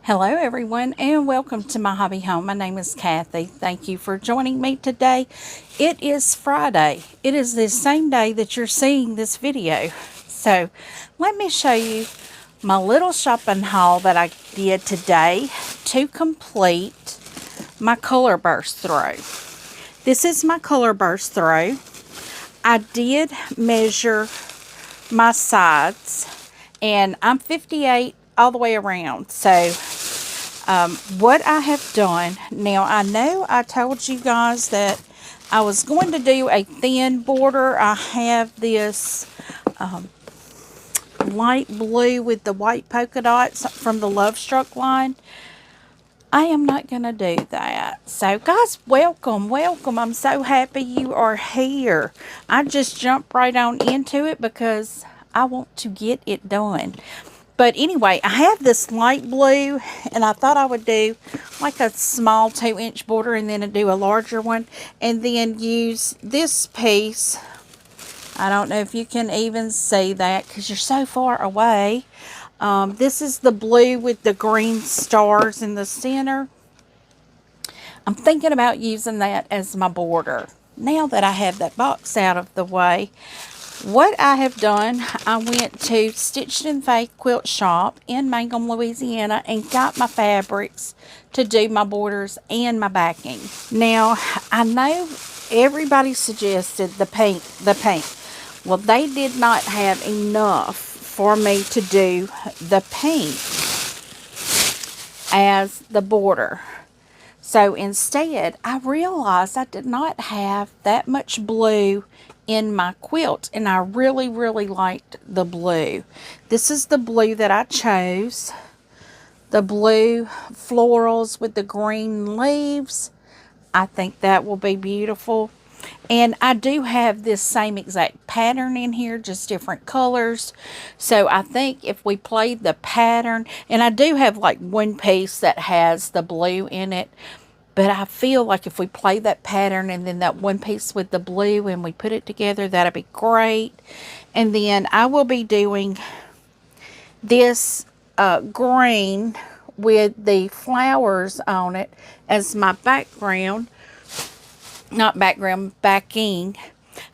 Hello everyone and welcome to my hobby home. My name is Cathy. Thank you for joining me today. It is Friday. It is the same day that you're seeing this video. So let me show you my little shopping haul that I did today to complete my color burst throw. This is my color burst throw. I did measure my sides and I'm 58 all the way around. So what I have done, now I know I told you guys that I was going to do a thin border. I have this light blue with the white polka dots from the Love Struck line. I am not going to do that. So guys, welcome. I'm so happy you are here. I just jumped right on into it because I want to get it done. But anyway, I have this light blue, and I thought I would do like a small 2-inch border and then do a larger one. And then use this piece. I don't know if you can even see that because you're so far away. This is the blue with the green stars in the center. I'm thinking about using that as my border. Now that I have that box out of the way, what I have done, I went to Stitched in Faith Quilt Shop in Mangham, Louisiana, and got my fabrics to do my borders and my backing. Now, I know everybody suggested the paint. Well, they did not have enough for me to do the paint as the border. So instead, I realized I did not have that much blue in my quilt, and I really liked the blue. This is the blue that I chose. The blue florals with the green leaves. I think that will be beautiful. And I do have this same exact pattern in here, just different colors. So I think if we played the pattern, and I do have like one piece that has the blue in it, but I feel like if we play that pattern and then that one piece with the blue and we put it together, that'd be great. And then I will be doing this green with the flowers on it as my background. Not background, backing.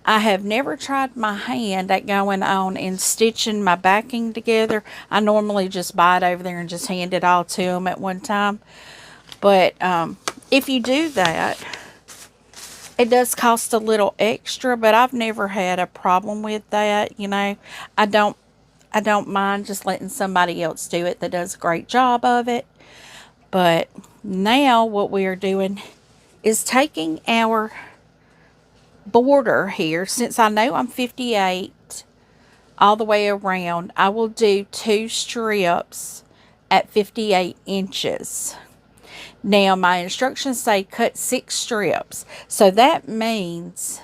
I have never tried my hand at going on and stitching my backing together. I normally just buy it over there and just hand it all to them at one time. But if you do that, it does cost a little extra, but I've never had a problem with that. You know, I don't mind just letting somebody else do it that does a great job of it. But now what we are doing is taking our border here. Since I know I'm 58 all the way around, I will do 2 strips at 58 inches. Now, my instructions say cut 6 strips. So that means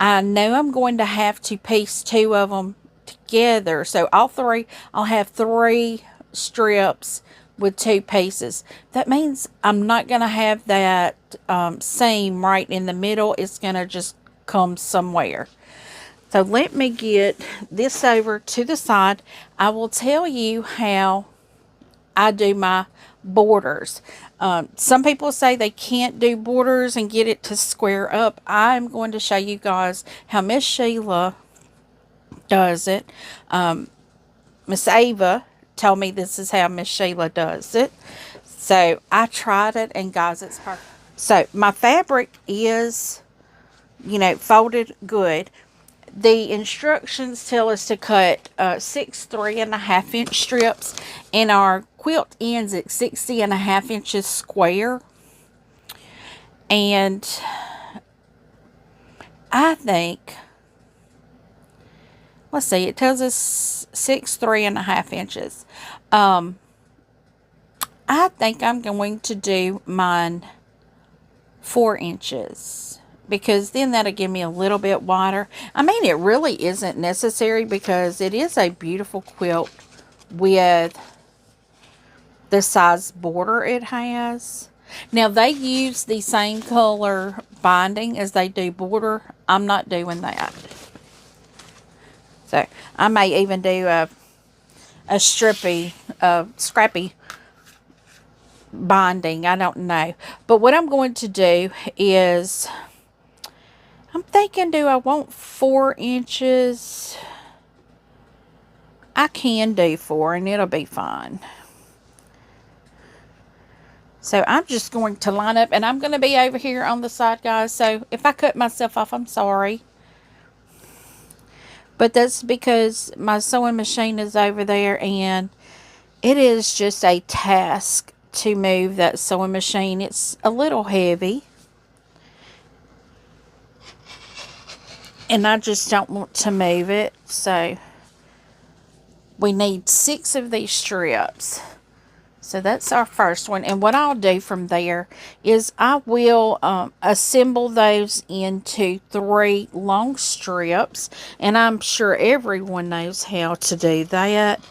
I know I'm going to have to piece 2 of them together. So all 3, I'll have 3 strips with 2 pieces. That means I'm not going to have that seam right in the middle. It's going to just come somewhere. So let me get this over to the side. I will tell you how I do my borders. Some people say they can't do borders and get it to square up. I'm going to show you guys how Miss Sheila does it. Miss Ava told me this is how Miss Sheila does it. So I tried it, and guys, it's perfect. So my fabric is, you know, folded good. The instructions tell us to cut 6 3.5-inch strips, and our quilt ends at 60.5 inches square. And I think, let's see, it tells us 6 3.5 inches. I think I'm going to do mine 4 inches, because then that'll give me a little bit wider. I mean, it really isn't necessary because it is a beautiful quilt with the size border it has. Now, they use the same color binding as they do border. I'm not doing that. So I may even do a strippy scrappy binding. I don't know. But what I'm going to do is, I'm thinking, do I want 4 inches? I can do 4 and it'll be fine. So I'm just going to line up, and I'm going to be over here on the side, guys. So if I cut myself off, I'm sorry. But that's because my sewing machine is over there, and it is just a task to move that sewing machine. It's a little heavy, and I just don't want to move it. So we need 6 of these strips. So that's our first one. And what I'll do from there is I will assemble those into 3 long strips. And I'm sure everyone knows how to do that.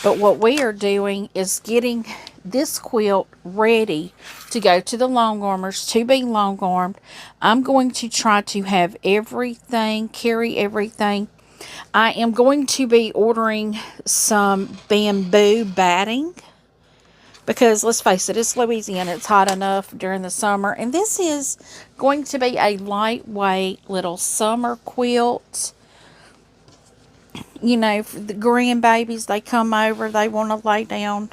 But what we are doing is getting this quilt ready to go to the long armors, to be long armed. I'm going to try to have everything, carry everything. I am going to be ordering some bamboo batting, because let's face it, it's Louisiana. It's hot enough during the summer. And this is going to be a lightweight little summer quilt. You know, for the grandbabies, they come over, they want to lay down,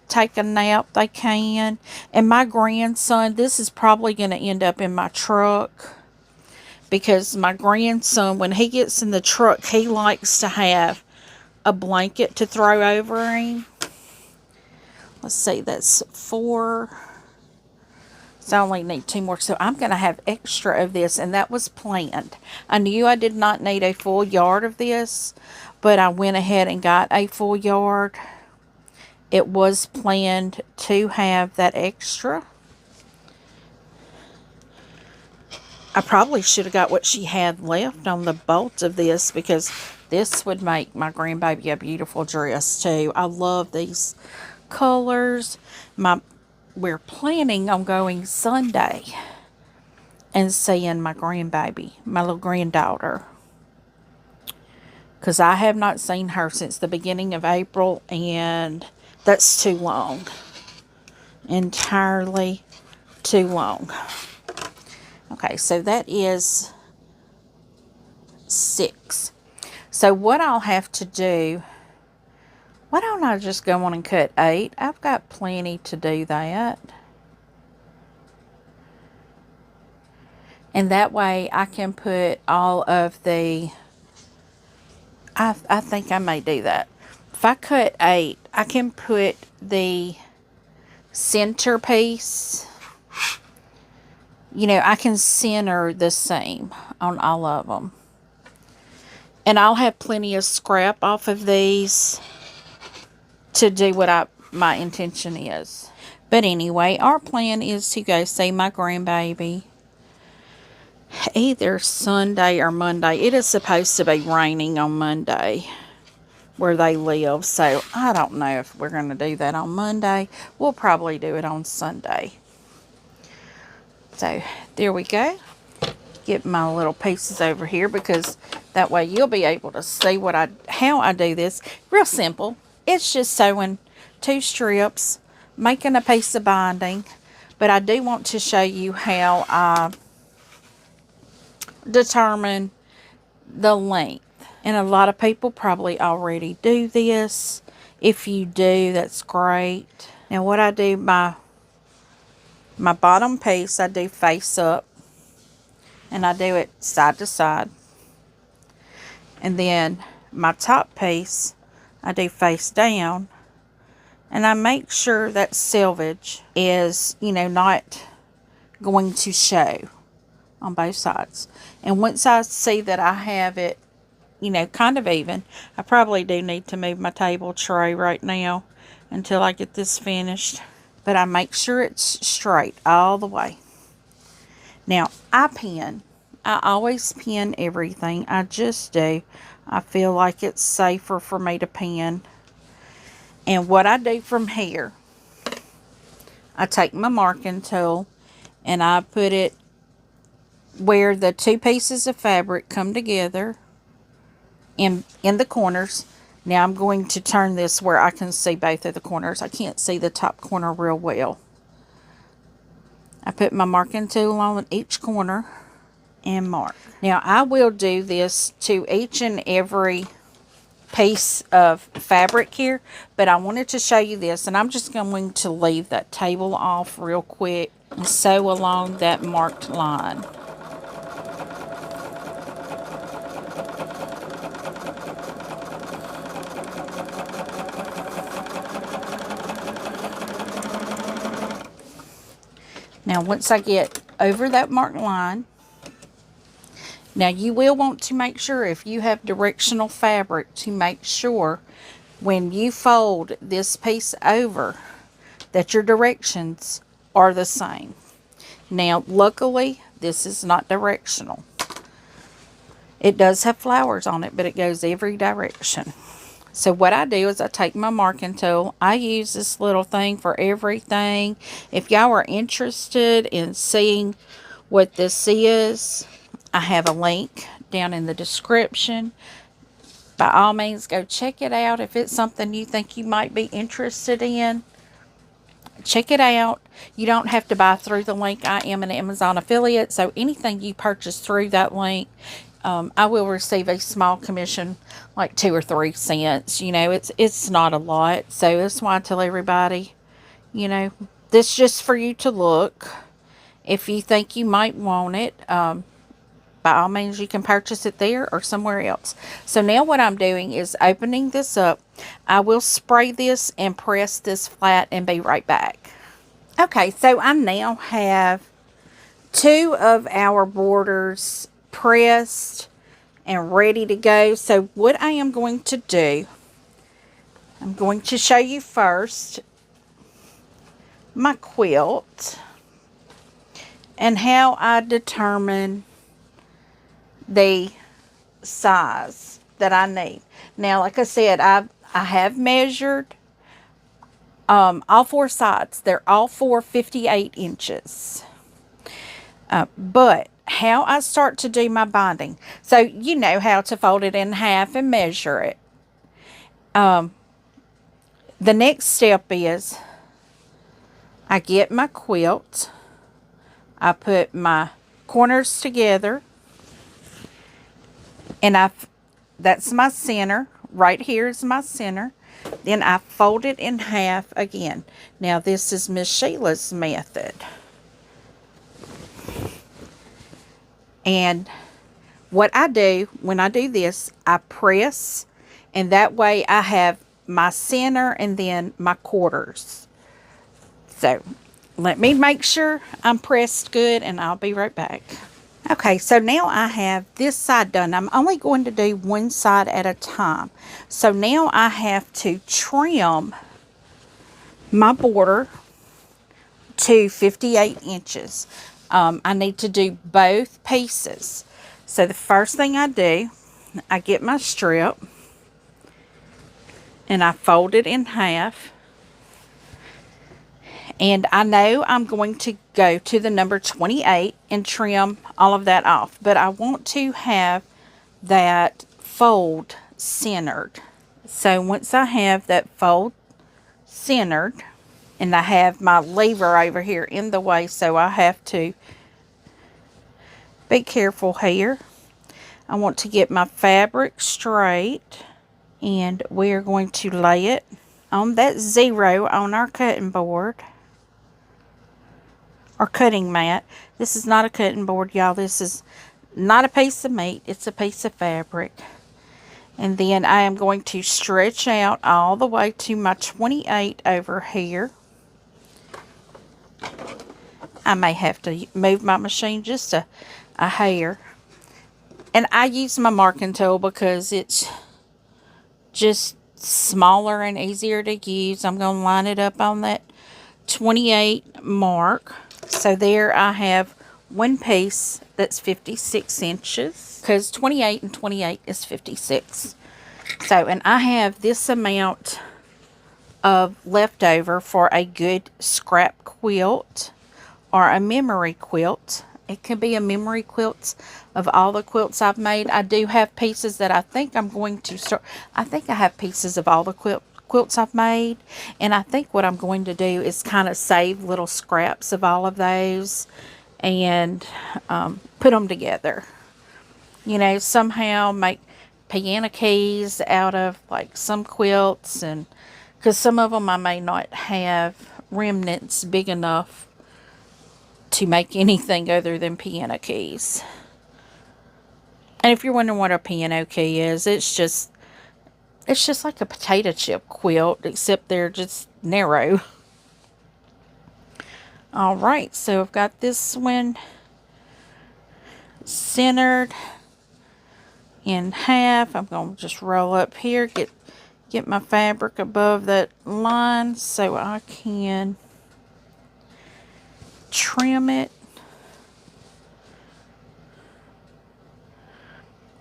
take a nap, they can. And my grandson, this is probably going to end up in my truck. Because my grandson, when he gets in the truck, he likes to have a blanket to throw over him. Let's see, that's 4. So I only need 2 more. So I'm going to have extra of this, and that was planned. I knew I did not need a full yard of this, but I went ahead and got a full yard. It was planned to have that extra. I probably should have got what she had left on the bolts of this, because this would make my grandbaby a beautiful dress too. I love these colors. We're planning on going Sunday and seeing my grandbaby, my little granddaughter, because I have not seen her since the beginning of April, and that's too long. Entirely too long. Okay, so that is 6. So what I'll have to do, why don't I just go on and cut 8? I've got plenty to do that. And that way I can put all of the, I think I may do that. If I cut 8, I can put the centerpiece, you know, I can center the seam on all of them. And I'll have plenty of scrap off of these to do what my intention is. But anyway, our plan is to go see my grandbaby either Sunday or Monday. It is supposed to be raining on Monday where they live. So I don't know if we're going to do that on Monday. We'll probably do it on Sunday. So there we go. Get my little pieces over here, because that way you'll be able to see how I do this. Real simple. It's just sewing 2 strips, making a piece of binding. But I do want to show you how I determine the length. And a lot of people probably already do this. If you do, that's great. Now what I do, my bottom piece, I do face up. And I do it side to side. And then my top piece, I do face down. And I make sure that selvage is, you know, not going to show on both sides. And once I see that I have it, you know, kind of even, I probably do need to move my table tray right now until I get this finished. But I make sure it's straight all the way. Now, I pin. I always pin everything. I just do. I feel like it's safer for me to pin. And what I do from here, I take my marking tool and I put it where the 2 pieces of fabric come together in the corners. Now I'm going to turn this where I can see both of the corners. I can't see the top corner real well. I put my marking tool on each corner and mark. Now I will do this to each and every piece of fabric here, but I wanted to show you this, and I'm just going to leave that table off real quick and sew along that marked line. Now once I get over that marked line, now you will want to make sure, if you have directional fabric, to make sure when you fold this piece over that your directions are the same. Now luckily this is not directional. It does have flowers on it, but it goes every direction. So what I do is I take my marking tool. I use this little thing for everything. If y'all are interested in seeing what this is, I have a link down in the description. By all means, go check it out. If it's something you think you might be interested in, check it out. You don't have to buy through the link. I am an Amazon affiliate, so anything you purchase through that link, I will receive a small commission, like 2 or 3 cents. You know, it's not a lot. So that's why I tell everybody, you know, this is just for you to look. If you think you might want it, by all means, you can purchase it there or somewhere else. So now what I'm doing is opening this up. I will spray this and press this flat and be right back. Okay, so I now have 2 of our borders pressed and ready to go. So what I am going to do, I'm going to show you first my quilt and how I determine the size that I need. Now, like I said, I have measured all 4 sides. They're all 58 inches. But how I start to do my binding, so you know how to fold it in half and measure it. The next step is I get my quilt, I put my corners together, and that's my center. Right here is my center. Then I fold it in half again. Now this is Miss Sheila's method. And what I do when I do this, I press, and that way I have my center and then my quarters. So let me make sure I'm pressed good, and I'll be right back. Okay, so now I have this side done. I'm only going to do one side at a time. So now I have to trim my border to 58 inches. I need to do both pieces. So the first thing I do, I get my strip and I fold it in half. And I know I'm going to go to the number 28 and trim all of that off. But I want to have that fold centered. So once I have that fold centered, and I have my lever over here in the way, so I have to be careful here. I want to get my fabric straight, and we're going to lay it on that 0 on our cutting board. Or cutting mat. This is not a cutting board, y'all. This is not a piece of meat. It's a piece of fabric. And then I am going to stretch out all the way to my 28 over here. I may have to move my machine just a hair. And I use my marking tool because it's just smaller and easier to use. I'm going to line it up on that 28 mark. So there I have one piece that's 56 inches, because 28 and 28 is 56. So, and I have this amount of leftover for a good scrap quilt or a memory quilt. It could be a memory quilt of all the quilts I've made. I do have pieces that I think I'm going to start. I think I have pieces of all the quilts I've made. And I think what I'm going to do is kind of save little scraps of all of those and put them together. You know, somehow make piano keys out of like some quilts. And because some of them I may not have remnants big enough to make anything other than piano keys. And if you're wondering what a piano key is, it's just like a potato chip quilt, except they're just narrow. Alright, so I've got this one centered in half. I'm going to just roll up here, get my fabric above that line so I can trim it.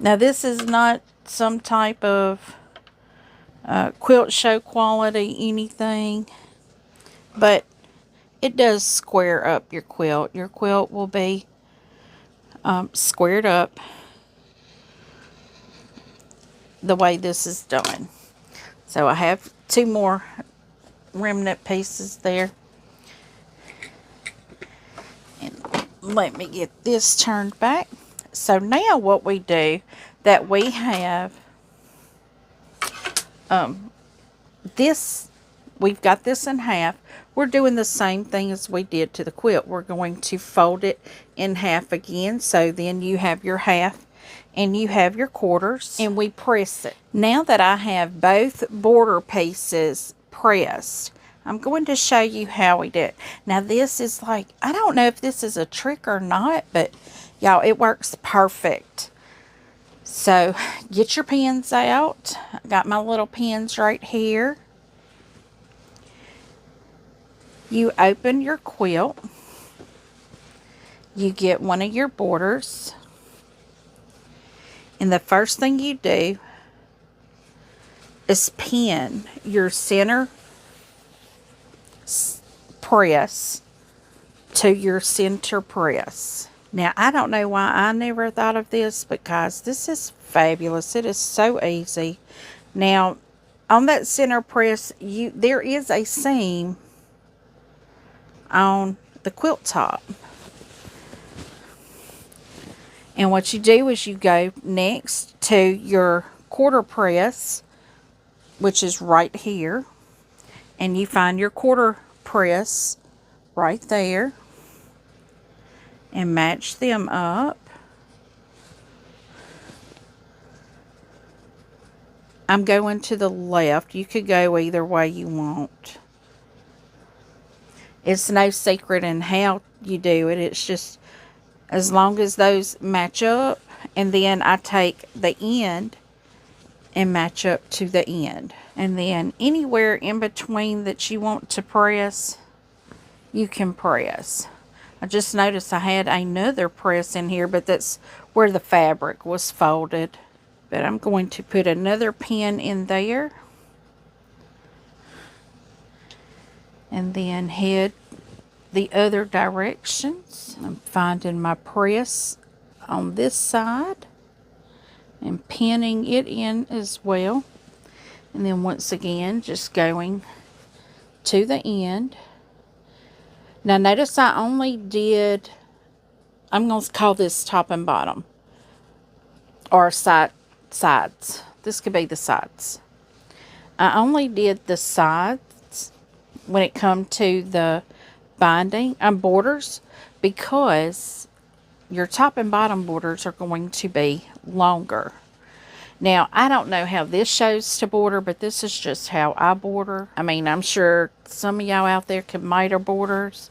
Now this is not some type of quilt show quality anything, but it does square up your quilt. Your quilt will be squared up the way this is done. So I have 2 more remnant pieces there. Let me get this turned back. So now what we do, that we have we've got this in half. We're doing the same thing as we did to the quilt. We're going to fold it in half again. So then you have your half and you have your quarters, and we press it. Now that I have both border pieces pressed, I'm going to show you how we do it. Now this is like, I don't know if this is a trick or not, but y'all, it works perfect. So get your pins out. I got my little pins right here. You open your quilt. You get one of your borders. And the first thing you do is pin your center press to your center press. Now, I don't know why I never thought of this, but guys, this is fabulous. It is so easy. Now, on that center press, there is a seam on the quilt top. And what you do is you go next to your quarter press, which is right here, and you find your quarter press right there and match them up. I'm going to the left. You could go either way you want. It's no secret in how you do it. It's just as long as those match up, and then I take the end and match up to the end. And then anywhere in between that you want to press, you can press. I just noticed I had another press in here, but that's where the fabric was folded. But I'm going to put another pin in there. And then head the other directions. I'm finding my press on this side and pinning it in as well. And then once again, just going to the end. Now notice I only did, I'm going to call this top and bottom, or sides. This could be the sides. I only did the sides when it comes to the binding and borders, because your top and bottom borders are going to be longer. Now, I don't know how this shows to border, but this is just how I border. I mean, I'm sure some of y'all out there can miter borders,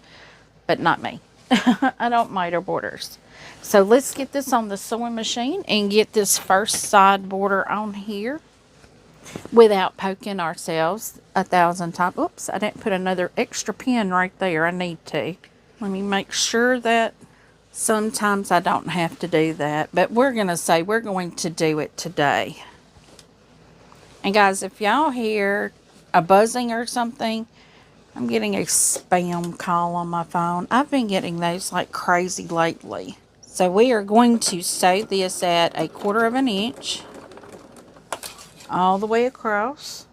but not me. I don't miter borders. So let's get this on the sewing machine and get this first side border on here without poking ourselves 1,000 times. Oops, I didn't put another extra pin right there. I need to. Let me make sure that sometimes I don't have to do that, but we're going to say we're going to do it today. And guys, if y'all hear a buzzing or something, I'm getting a spam call on my phone. I've been getting those like crazy lately. So we are going to sew this at 1/4 of an inch all the way across.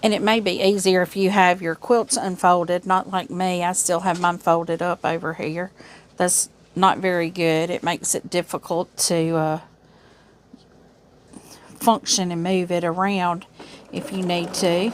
And it may be easier if you have your quilts unfolded, not like me. I still have mine folded up over here. That's not very good. It makes it difficult to function and move it around if you need to.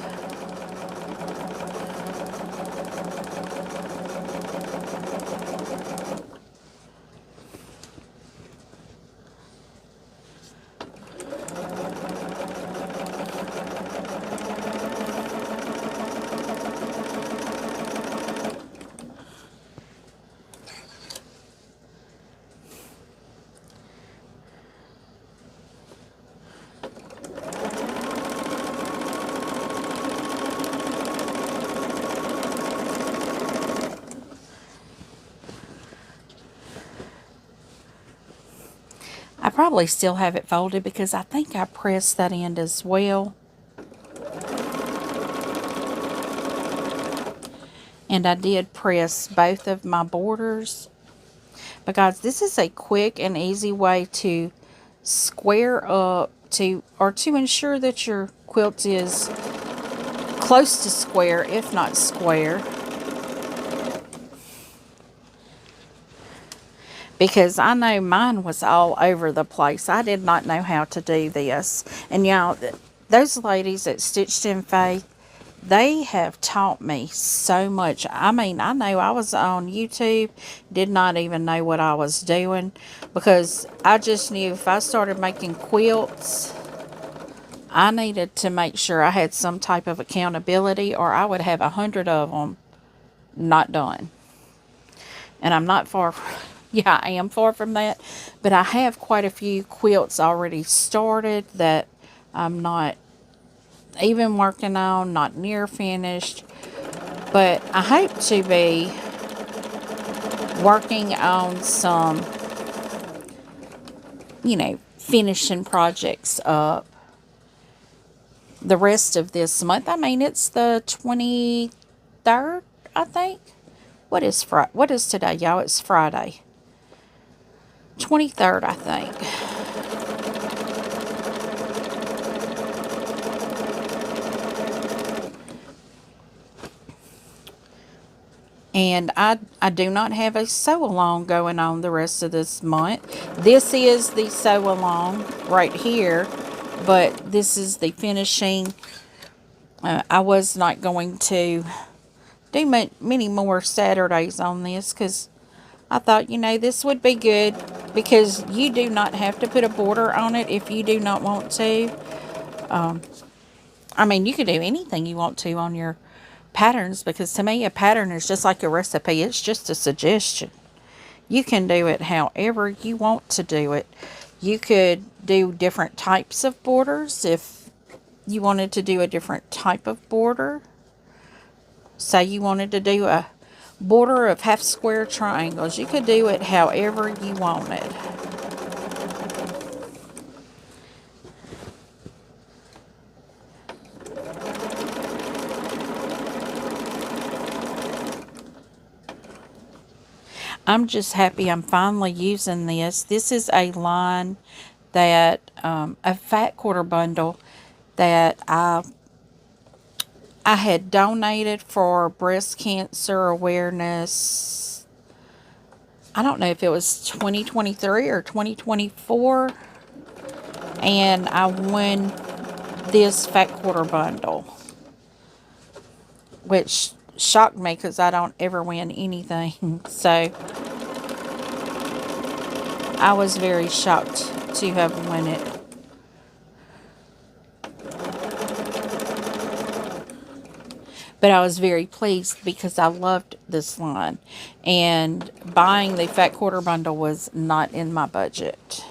I probably still have it folded because I think I pressed that end as well. And I did press both of my borders because this is a quick and easy way to square up to ensure that your quilt is close to square, if not square. Because I know mine was all over the place. I did not know how to do this. And y'all, those ladies at Stitched in Faith, they have taught me so much. I mean, I know I was on YouTube, did not even know what I was doing. Because I just knew if I started making quilts, I needed to make sure I had some type of accountability, or I would have 100 of them not done. And I'm not far from, yeah, I am far from that. But I have quite a few quilts already started that I'm not even working on, not near finished. But I hope to be working on some, finishing projects up the rest of this month. I mean, it's the 23rd, I think. What is today, y'all? It's Friday. 23rd, I think. And I do not have a sew-along going on the rest of this month. This is the sew-along right here, but this is the finishing. I was not going to do many more Saturdays on this because I thought, this would be good because you do not have to put a border on it if you do not want to. I mean, you could do anything you want to on your patterns, because to me a pattern is just like a recipe. It's just a suggestion. You can do it however you want to do it. You could do different types of borders if you wanted to do a different type of border. Say you wanted to do a border of half square triangles. You could do it however you wanted. I'm just happy I'm finally using this. This is a line that, a fat quarter bundle that I had donated for breast cancer awareness. I don't know if it was 2023 or 2024. And I won this fat quarter bundle, which shocked me because I don't ever win anything. So I was very shocked to have won it. But I was very pleased because I loved this line. And buying the fat quarter bundle was not in my budget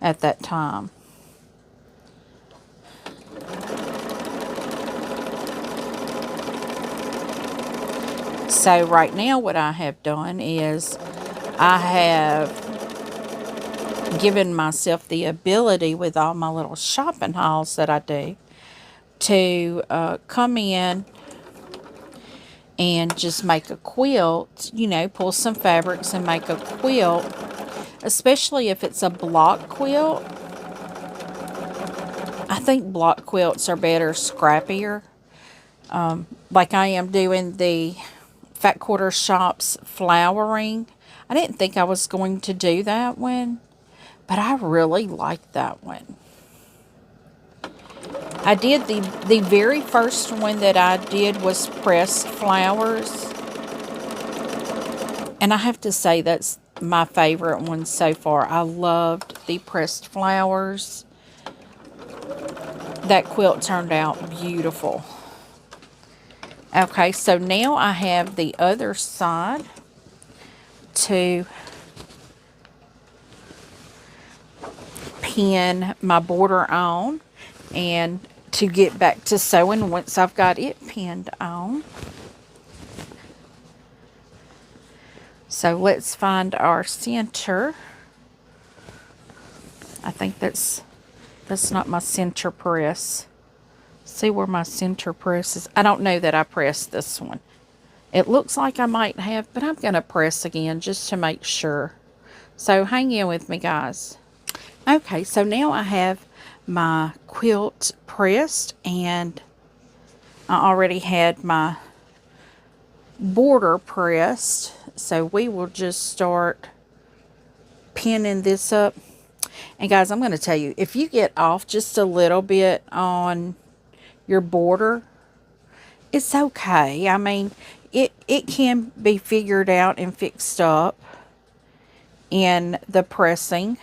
at that time. So right now what I have done is I have given myself the ability with all my little shopping hauls that I do to come in and just make a quilt, you know, pull some fabrics and make a quilt, especially if it's a block quilt. I think block quilts are better, scrappier. Like I am doing the Fat Quarter Shop's flowering. I didn't think I was going to do that one, but I really like that one. I did the very first one that I did was pressed flowers. And I have to say that's my favorite one so far. I loved the pressed flowers. That quilt turned out beautiful. Okay, so now I have the other side to pin my border on and to get back to sewing once I've got it pinned on. So let's find our center. I think that's not my center press. See where my center press is. I don't know that I pressed this one. It looks like I might have, but I'm going to press again just to make sure. So hang in with me, guys. Okay, so now I have my quilt pressed, and I already had my border pressed. So we will just start pinning this up. And guys, I'm going to tell you, if you get off just a little bit on your border, it's okay. I mean, it can be figured out and fixed up in the pressing.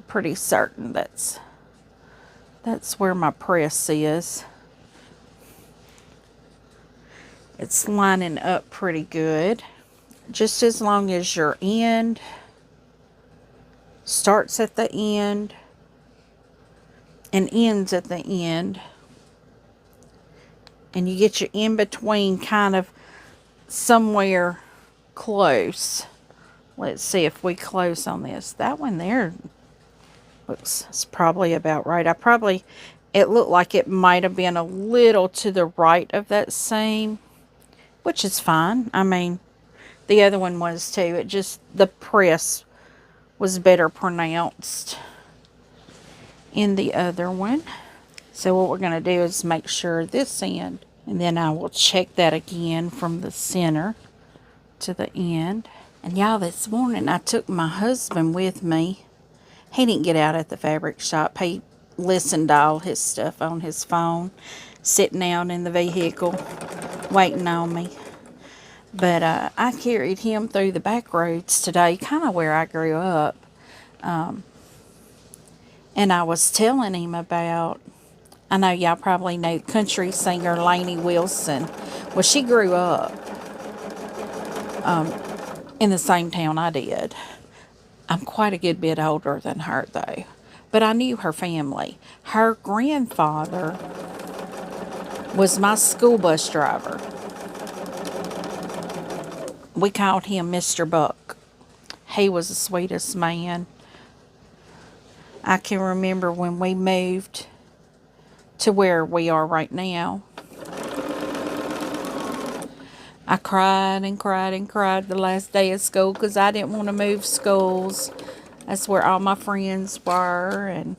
Pretty certain that's where my press is. It's lining up pretty good. Just as long as your end starts at the end and ends at the end, and you get your in between kind of somewhere close. Let's see if we close on this. That one there looks, it's probably about right. It looked like it might have been a little to the right of that seam, which is fine. I mean, the other one was too. It just, the press was better pronounced in the other one. So what we're going to do is make sure this end, and then I will check that again from the center to the end. And y'all, this morning I took my husband with me. He didn't get out at the fabric shop. He listened to all his stuff on his phone, sitting out in the vehicle, waiting on me. But I carried him through the back roads today, kind of where I grew up. And I was telling him about, I know y'all probably know country singer Lainey Wilson. Well, she grew up in the same town I did. I'm quite a good bit older than her, though. But I knew her family. Her grandfather was my school bus driver. We called him Mr. Buck. He was the sweetest man. I can remember when we moved to where we are right now. I cried and cried and cried the last day of school because I didn't want to move schools. That's where all my friends were. And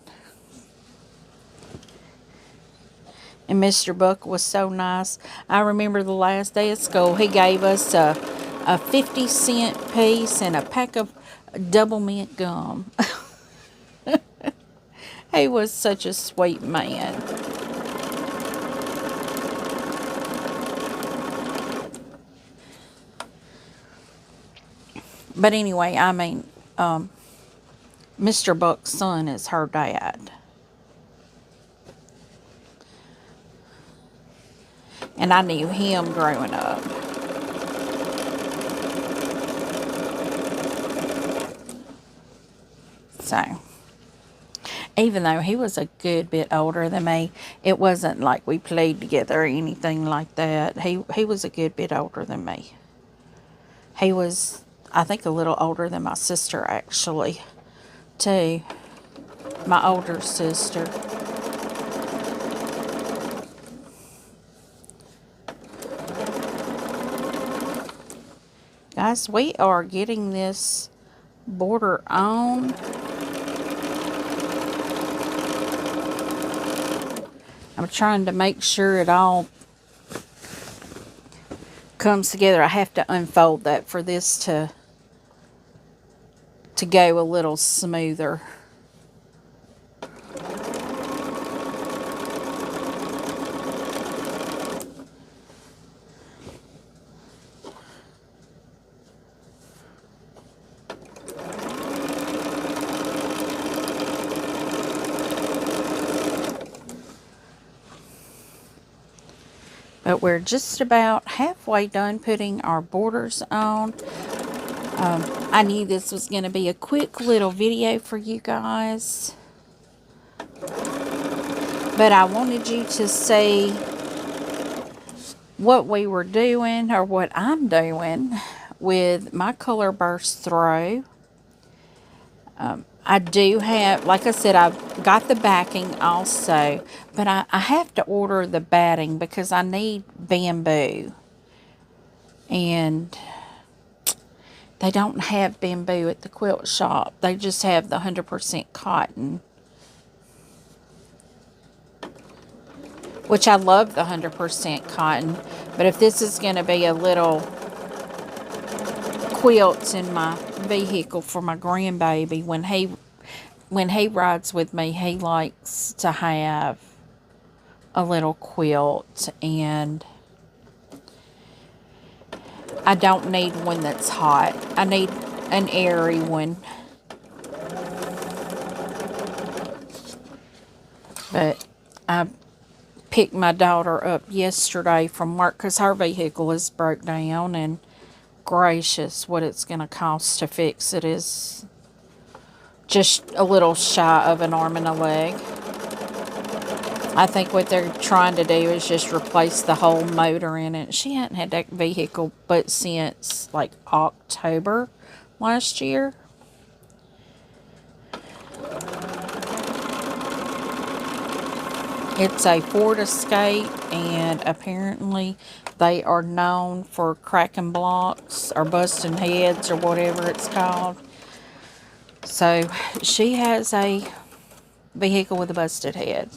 Mr. Buck was so nice. I remember the last day of school, he gave us a 50-cent piece and a pack of double mint gum. He was such a sweet man. But anyway, I mean, Mr. Buck's son is her dad. And I knew him growing up. So, even though he was a good bit older than me, it wasn't like we played together or anything like that. He was a good bit older than me. He was, I think a little older than my sister actually, too. My older sister. Guys, we are getting this border on. I'm trying to make sure it all comes together. I have to unfold that for this to go a little smoother. But we're just about halfway done putting our borders on. I knew this was going to be a quick little video for you guys. But I wanted you to see what we were doing, or what I'm doing with my color burst throw. I do have, like I said, I've got the backing also, but I have to order the batting because I need bamboo. And they don't have bamboo at the quilt shop. They just have the 100% cotton. Which I love the 100% cotton. But if this is going to be a little quilt in my vehicle for my grandbaby, when he rides with me, he likes to have a little quilt, and I don't need one that's hot. I need an airy one. But I picked my daughter up yesterday from work because her vehicle is broke down, and gracious, what it's going to cost to fix it is just a little shy of an arm and a leg. I think what they're trying to do is just replace the whole motor in it. She hadn't had that vehicle but since like October last year. It's a Ford Escape, and apparently they are known for cracking blocks or busting heads or whatever it's called. So she has a vehicle with a busted head.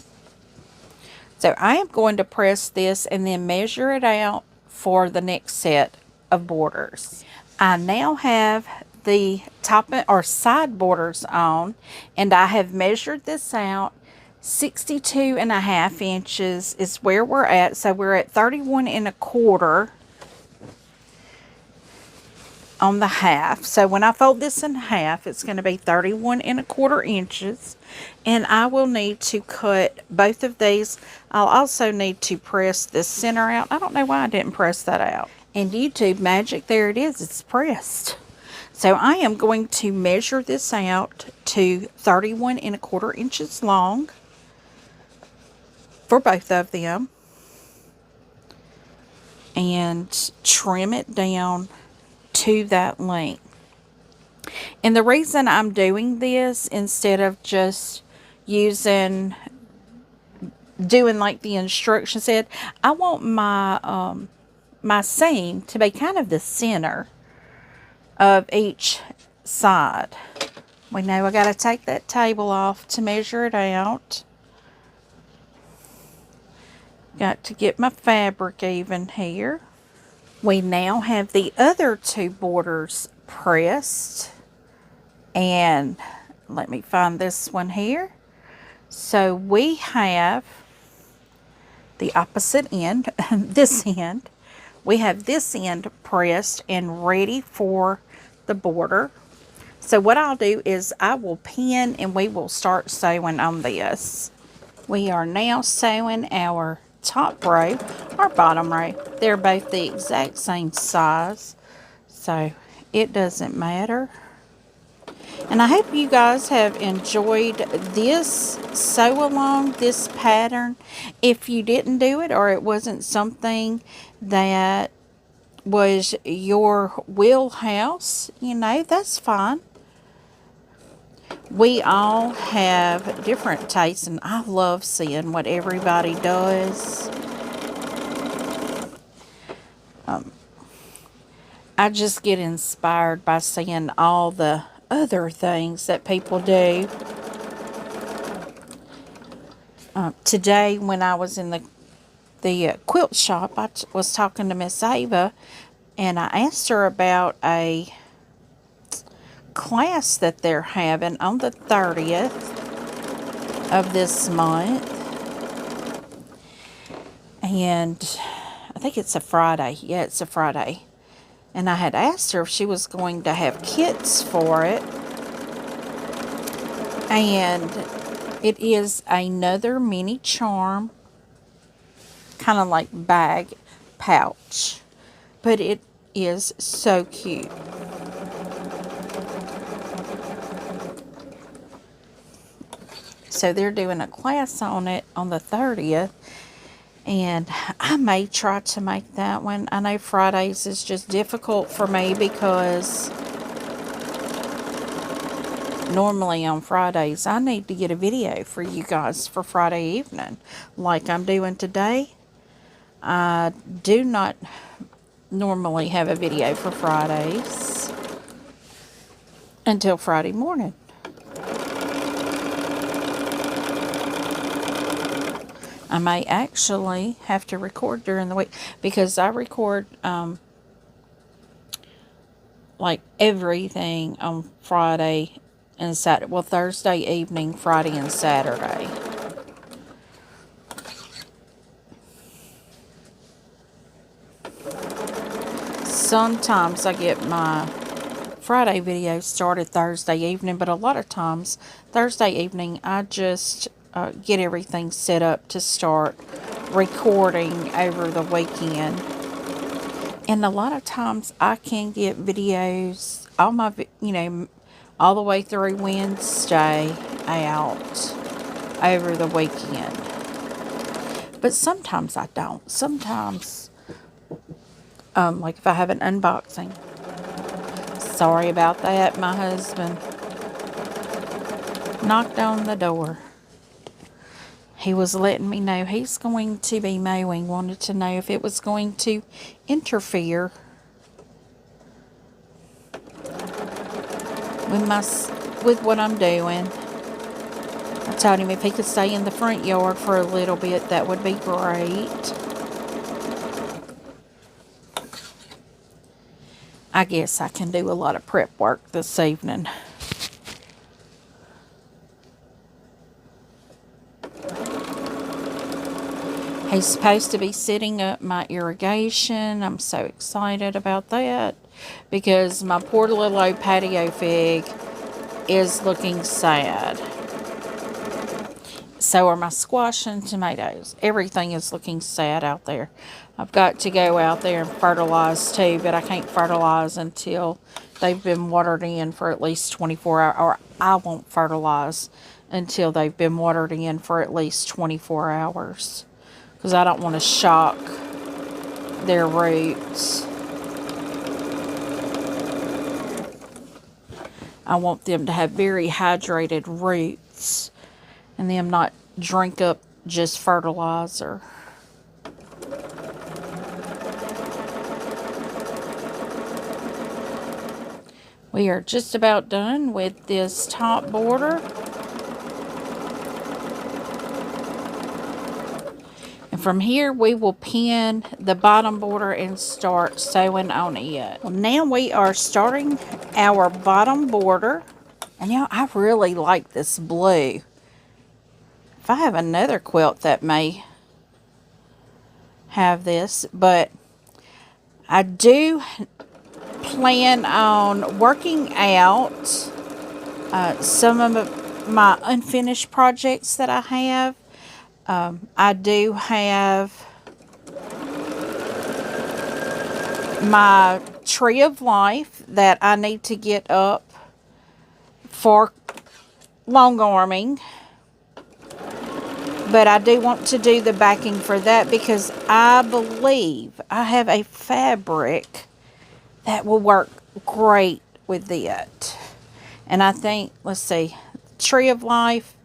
So I am going to press this and then measure it out for the next set of borders. I now have the top or side borders on, and I have measured this out. 62.5 inches is where we're at. So we're at 31.25 on the half. So when I fold this in half, it's going to be 31.25 inches. And I will need to cut both of these. I'll also need to press this center out. I don't know why I didn't press that out. And YouTube magic, there it is. It's pressed. So I am going to measure this out to 31.25 inches long for both of them, and trim it down to that length. And the reason I'm doing this instead of just doing like the instructions said, I want my my seam to be kind of the center of each side. We know I got to take that table off to measure it out. Got to get my fabric even here. We now have the other two borders pressed. And let me find this one here. So we have the opposite end, this end. We have this end pressed and ready for the border. So what I'll do is I will pin and we will start sewing on this. We are now sewing our top row or bottom row. They're both the exact same size, so it doesn't matter. And I hope you guys have enjoyed this sew along, this pattern. If you didn't do it, or it wasn't something that was your wheelhouse, you know, that's fine. We all have different tastes, and I love seeing what everybody does. I just get inspired by seeing all the other things that people do. Today, when I was in the quilt shop, I was talking to Miss Ava, and I asked her about a class that they're having on the 30th of this month. And I think it's a Friday. Yeah, it's a Friday. And I had asked her if she was going to have kits for it. And it is another mini charm, kind of like bag pouch. But it is so cute. So they're doing a class on it on the 30th. And I may try to make that one. I know Fridays is just difficult for me because normally on Fridays I need to get a video for you guys for Friday evening like I'm doing today. I do not normally have a video for Fridays until Friday morning. I may actually have to record during the week because I record like everything on Friday and Saturday. Well, Thursday evening, Friday, and Saturday. Sometimes I get my Friday videos started Thursday evening, but a lot of times Thursday evening I just get everything set up to start recording over the weekend. And a lot of times I can get videos, all my, you know, all the way through Wednesday out over the weekend. But sometimes I don't. Sometimes, like if I have an unboxing. Sorry about that, my husband knocked on the door. He was letting me know he's going to be mowing. Wanted to know if it was going to interfere with what I'm doing. I told him if he could stay in the front yard for a little bit, that would be great. I guess I can do a lot of prep work this evening. He's supposed to be setting up my irrigation. I'm so excited about that because my poor little old patio fig is looking sad. So are my squash and tomatoes. Everything is looking sad out there. I've got to go out there and fertilize too, but I can't fertilize until they've been watered in for at least 24 hours. Or I won't fertilize until they've been watered in for at least 24 hours. Because I don't want to shock their roots. I want them to have very hydrated roots and them not drink up just fertilizer. We are just about done with this top border. From here, we will pin the bottom border and start sewing on it. Well, now we are starting our bottom border. And you know, I really like this blue. If I have another quilt that may have this, but I do plan on working out some of my unfinished projects that I have. I do have my tree of life that I need to get up for long arming. But I do want to do the backing for that because I believe I have a fabric that will work great with it. And I think, let's see, Tree of Life.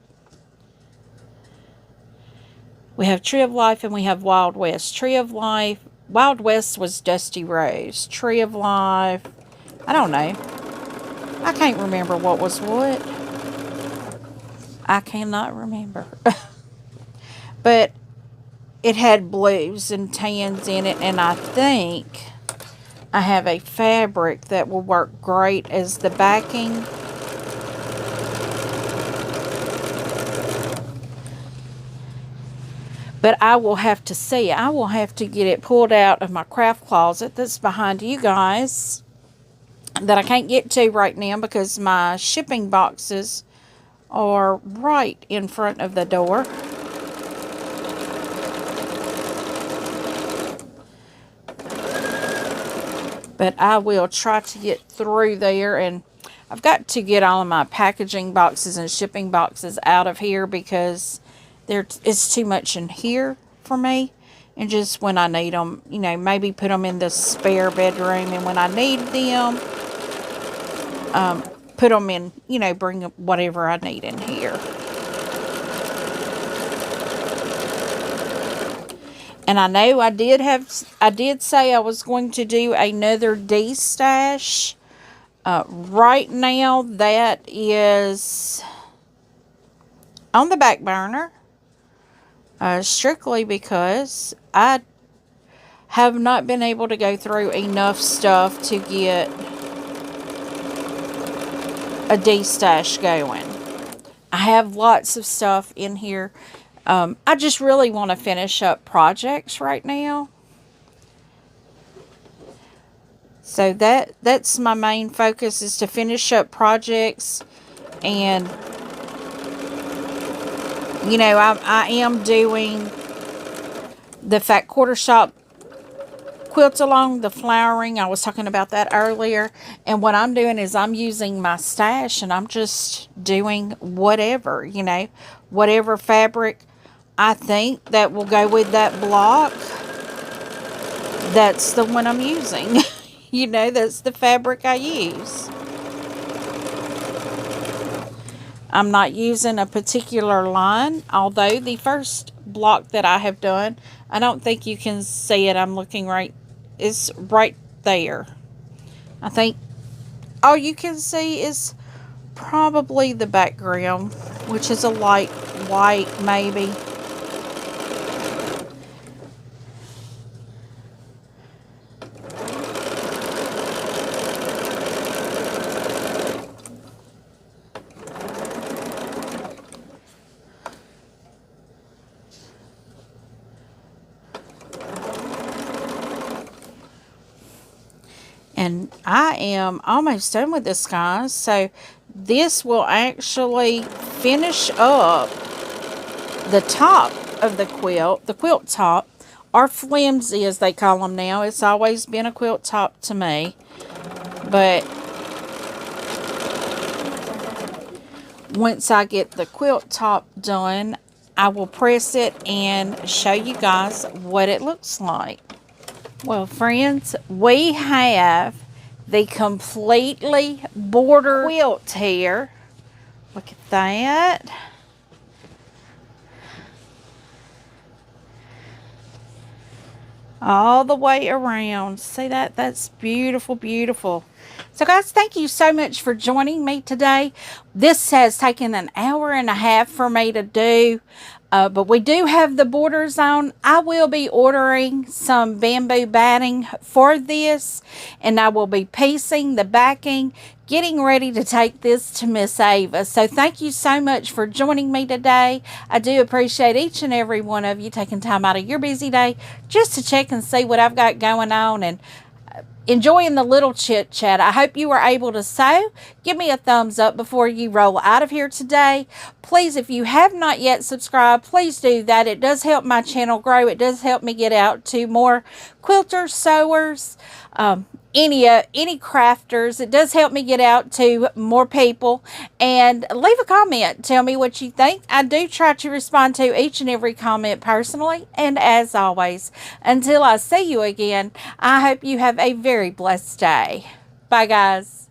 We have Tree of Life and we have Wild West. Tree of Life, Wild West was Dusty Rose. Tree of Life, I don't know. I can't remember what was what. I cannot remember. But it had blues and tans in it, and I think I have a fabric that will work great as the backing. But I will have to see. I will have to get it pulled out of my craft closet that's behind you guys, that I can't get to right now because my shipping boxes are right in front of the door. But I will try to get through there, and I've got to get all of my packaging boxes and shipping boxes out of here because it's too much in here for me. And just when I need them, you know, maybe put them in the spare bedroom, and when I need them, put them in, you know, bring whatever I need in here. And I know I did say I was going to do another D-stash. Right now, that is on the back burner. Strictly because I have not been able to go through enough stuff to get a D-stash going. I have lots of stuff in here. I just really want to finish up projects right now. So that's my main focus, is to finish up projects. And you know, I am doing the fat quarter shop quilt along, the flowering. I was talking about that earlier. And what I'm doing is I'm using my stash, and I'm just doing whatever, you know, whatever fabric I think that will go with that block. That's the one I'm using. You know, that's the fabric I use. I'm not using a particular line, although the first block that I have done, I don't think you can see it. I'm looking right, it's right there. I think all you can see is probably the background, which is a light white maybe. And I am almost done with this, guys. So this will actually finish up the top of the quilt top, or flimsy as they call them now. It's always been a quilt top to me. But once I get the quilt top done, I will press it and show you guys what it looks like. Well, friends, we have the completely border quilt here. Look at that. All the way around. See that? That's beautiful, beautiful. So guys, thank you so much for joining me today. This has taken an hour and a half for me to do. But we do have the borders on. I will be ordering some bamboo batting for this, and I will be piecing the backing, getting ready to take this to Miss Ava. So thank you so much for joining me today. I do appreciate each and every one of you taking time out of your busy day just to check and see what I've got going on, and enjoying the little chit chat. I hope you were able to sew. Give me a thumbs up before you roll out of here today. Please, if you have not yet subscribed, please do that. It does help my channel grow. It does help me get out to more quilters, sewers, any crafters. It does help me get out to more people. And leave a comment. Tell me what you think. I do try to respond to each and every comment personally. And as always, until I see you again, I hope you have a very blessed day. Bye, guys.